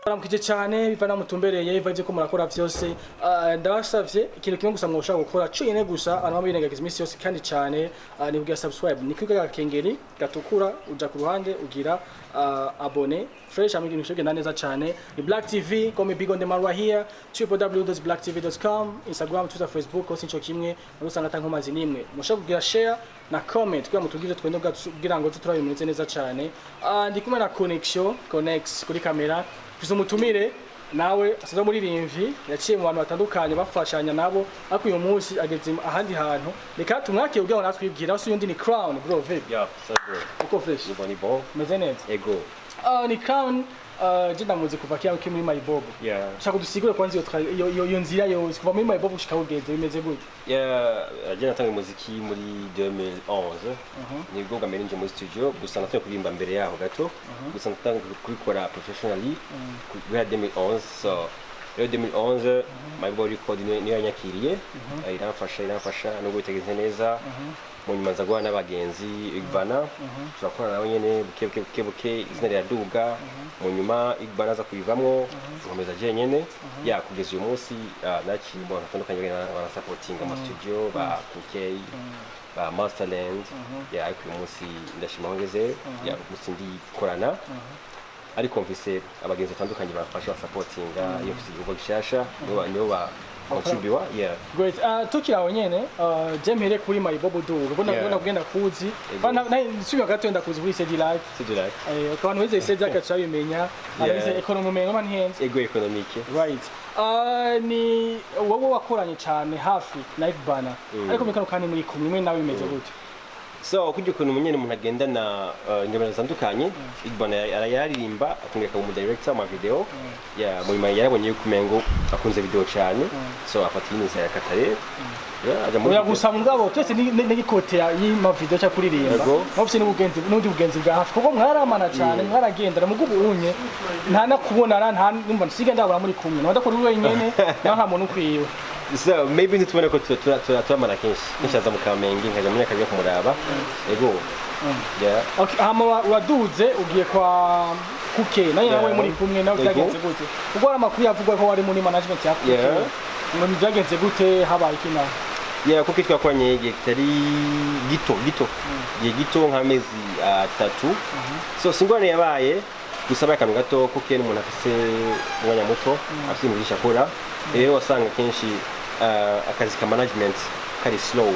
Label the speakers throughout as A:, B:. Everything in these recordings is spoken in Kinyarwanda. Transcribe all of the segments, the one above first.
A: Baramukije cyane bivana mutumbereye ivaje ko murakora vyose ndabasavye ikintu kimwe gusa mwoshaka gukora cyonyine gusa abantu babirengagiza iminsi yose kandi cyane ni kugira subscribe ni kwiga gakengeri gatukura uja ku ruhande ugira abone fresh amwe ibintu bigenda neza cyane ni Black TV comme big on the marwa here www.blacktv.com Instagram Twitter Facebook hose incho kimwe urusanga tankomazi nimwe mushaka kugira share na comment kugira mutugire twende kugira ngo tuturabimeze neza cyane ndi kumwe na connection connects kuri kamera Fizo mutumire nawe asaza muri rimvi yaciye mu bantu batandukanye bafashanya nabo ariko uyu munsi ageze ahandi hantu reka tumwake ubwo natwibwira aso yundi ni Crown bro vipi
B: so bro
A: uko fresh
B: ni bon
A: meze neza
B: ego
A: ni Crown je ndamuze kuva kiya muri Mayibobo shaka dusigure kwanza iyo nzira yo kuva muri Mayibobo ushika ugeze bimeze gute
B: je natangiye muziki muri 2011 nibwo bwamenye nje muri studio gusa natangiye kuririmba mbere yaho gato gusa natangiye kubikora professionally guhera 2011 so rero 2011 Mayibobo record niyo yanyakiriye iramfasha no gutegeza neza mu nyuma nza guhana n'abagenzi Igbana turakorana nabo nyene buke izina riraduga mu nyuma Igbana aza kubivamwo nkomeza je nyene kugeza uyu munsi nakimbo natandukanye bana supporting ama studio ba PK ba Masterland ariko uyu munsi ndashima ngeze umunsi ndi korana ariko mfise abagenzi batandukanye bafasha supportinga iyo mfise igihugu gishasha nibo ba contribuwa
A: great tukiraho nyene jemhere kuri Mayibobo dugo bona kugenda kuzi bana nsubiye gato enda kuzi kuri CD Live abantu weze CD akaca bimenya arize economy mengo man hands
B: ego economique
A: right ni wowe wakoranye cyane hafi na Igbana ariko mekano kandi muri kumwe nawe bimeze gute
B: so kujya ukuntu umunyene umuntu agendana ingabano zitandukanye Igbana yararirimba akongera mu director ma video mu nyuma yarabonye yuko mengo akunze video cyane so afata inzira ya katare aja muri
A: gusa mu ngabo twese n'igikotera y'ima video cya kuririmba n'ubuse n'ubugenzi bwa hafi kuko mwaramana cyane mwaragendana mu gubunye nta nakubonana nta numva nsiga ndabura muri kumwe no ndakora wenyene nta muntu ukwiwe
B: so maybe nitubone ko turamana kenshi nishaza mu Kamenge nkaje muri akaje kumuraba ego
A: okay hama waduze ugiye kwa kuke nawe muri kumwe nawe byagenze gute ubwo amakuru yavugwa ko wari muri management ya kuke ngo byagenze gute habaye kina
B: kuko twakoranye hegitari gito nk'amezi 3 so singwane yabaye gusaba akantu gato kuko ni umuntu afise umwanya muto afite imigisha akora rero wasanga kenshi akazi ka management kari slow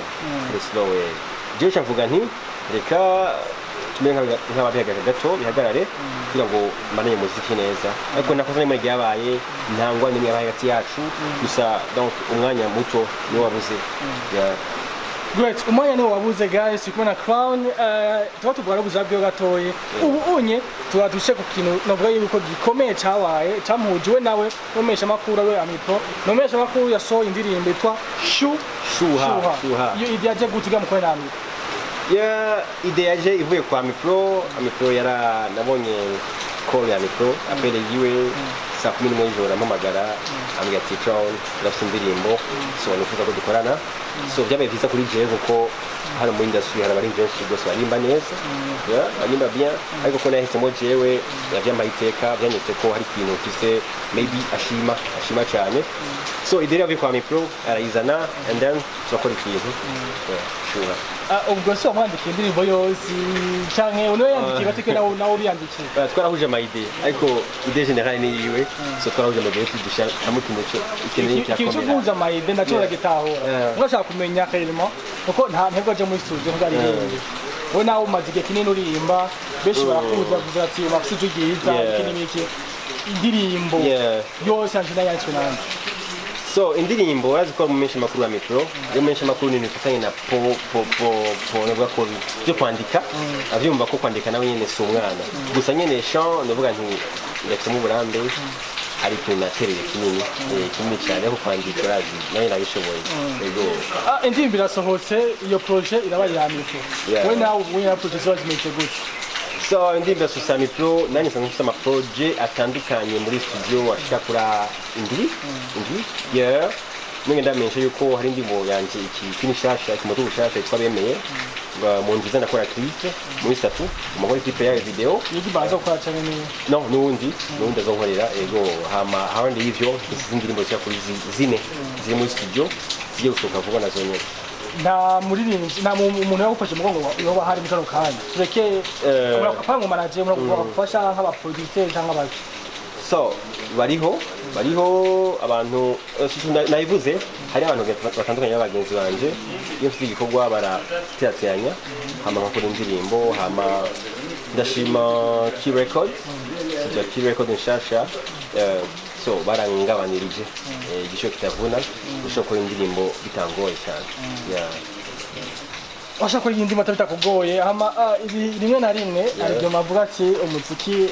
B: je cyavuga nti reka tumenya nk'ababihagarara gato bihagarare kugira ngo mbananye muziki neza ariko nakoze n'imwe ryabaye ntangwa n'imwe yabaye hagati yacu gusa donc umwanya muto ni wabuze
A: great umwanya ni wabuze guys uko na Crown tubatubwara buzira byo gatoye ubu unye turadushe ku kintu navuga yuko gikomeye cyabaye cyamuhujiwe nawe nomesha makuru we amipro nomesha makuru yaso indirimbo itwa shuha iyo idiaje gutiga mukwe namwe
B: ideaje ivuye kwa amipro yara nabonye call ya amipro apele yiwe saa 10 y'ijoro amamagara ambwira ati Crown ndafite indirimbo so nifuza ko dukorana so byabaye visa kuri jewe kuko hano mu industry hari abari benshi gose barimba neza barimba bien ariko ko nahisemo jewe yavyambaye iteka byanyetse ko hari ikintu kise maybe ashima cyane so idea yavuye kwa amipro arayizana and then turakora ikintu sure
A: ubwo se wamwandika indirimbo yose canke uno yandikiye batike nawe uriyandikiye
B: twarahuje ama idea ariko idea generale ni yiwe so twarahuje ama idea dusha amukimocho ikintu
A: cyakomera cyo kuza ama idea ndacora gitahura mwashaka kumenya kayirimo kuko nta ntego aje muri studio ngari we nawe umazige kinini urimba beshi barakuza kugira ati mafisi ugiza kinimiki indirimbo yose anje nayanswe nanje
B: so indirimbo wazikora mu menshi makuru ya micro yo menshi makuru ni nifasanye na po no ko byo kwandika avyumva ko kwandika nawe nyene so umwana gusa nyene chant ndavuga nti ndafite mu burambe ariko natereye kinini cyane ko kwandika razi nawe nabishoboye ego
A: indirimbo irasohotse iyo projet irabaye ya micro we nawe ubuye projet wazimeze gute
B: so indirimbo ya micro nani sanzwe mfite ama projet atandukanye muri studio washaka kura indiri mwenge ndamenyesha yuko hari indirimbo yanje iki kinishasha kimoto bushasha twabemeye mu ndwi ndakora clip muri 3 umugore clip ya video
A: yigi baza gukora cyane ni
B: no nundi azonkorera ego hama handi y'ivyo izi ndirimbo cya kuri zine ziri muri studio zigiye gusohoka vuba nazo nyene
A: nta muririmbyi nta umuntu yagufashe mugongo yoba hari mu kano kanya tureke urakapa mu manager muragufasha nk'aba producteur cyangwa abaki
B: so bariho abantu nayivuze hari abantu batandukanye b'abagenzi banje iyo mfite igikorwa baraterateranya hama nkakora indirimbo hama ndashima key record nshasha so barangabanirije igisho kitavuna ushobora indirimbo bitangoye cyane
A: washaka iyi ndimo bitakugoye hama rimwe na rimwe aribyo mavuga ati umuziki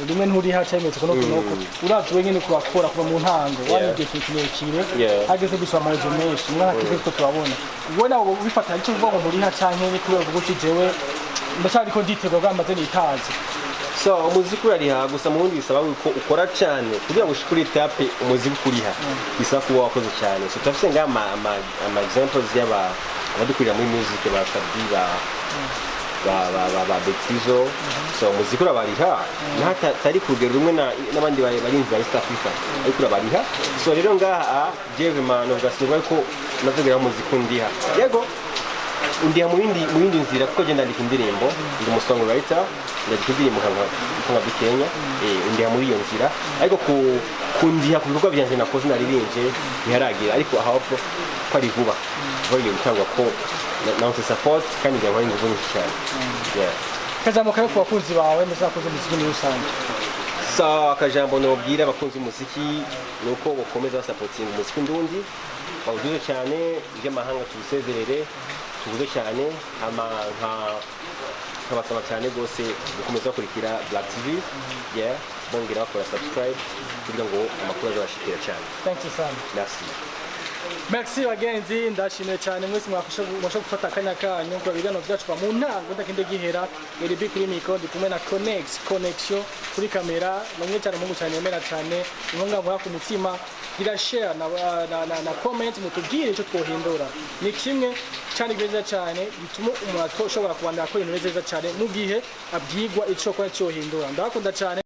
A: rimwe nturiha cyemetse ko no kunoko uravye nyine kurakora kuva mu ntango wanigiye kirekire hageze gusoma amazo menshi mwana kiko turabona ubona ubifata icyo uvuga ngo nturiha cyane ni kubera uvuga uti jewe ndacyari ko nditego bwamaze nitazi
B: so umuziki urariha gusa mu wundi bisaba ko ukora cyane kugira ngo ushikure etape umuziki kuriha bisaba kuba wakoze cyane so tafise ngama ama examples yaba abadukurira muri music ba Sabdi ba Betizo so umuziki urabariha nata tari kugera rumwe n'abandi barinzi ba East Africa ariko urabariha so rero ngaha jewe man ugasubira ko nazogera umuziki ndiha yego undiha mu yindi nzira kuko genda ndika indirimbo ndi umusongwriter ndandika indirimbo nka Kenya undiha muri iyo nzira ariko kundiha ku bikorwa byanjye nakoze naribinje biharagira ariko ahapfo ko ari vuba volume cyangwa ko nawe support kandi byabaye ingufu nyinshi cyane
A: kajambo kayo ku bakunzi bawe muzakoze umuziki muri rusange
B: so akajambo nobwira abakunzi umuziki nuko bakomeza basapotinga umuziki ndundi bawuduze cyane by'amahanga tubisezerere tuguze cyane nkabasaba cyane rwose gukomeza bakurikira Black TV bongera bakora subscribe kugira ngo amakuru azabashikira cyane.
A: Thank you son. Merci bagenzi ndashimiye cyane mwese mwafasha gufata akanya kanyu kwa bigano byacu kwa mu ntango ndakinde gihera iri kuri nico ndi kumwe na connection kuri kamera namwe cyane mungu cyane yemera cyane inkonga mwa ku mutima gira share na comment mutubwire icyo twohindura ni kimwe cyane geza cyane bituma umuntu atoshobora kubandanya ko ibintu neza cyane mu gihe abwigwa icyo kwa cyo hindura ndakunda cyane.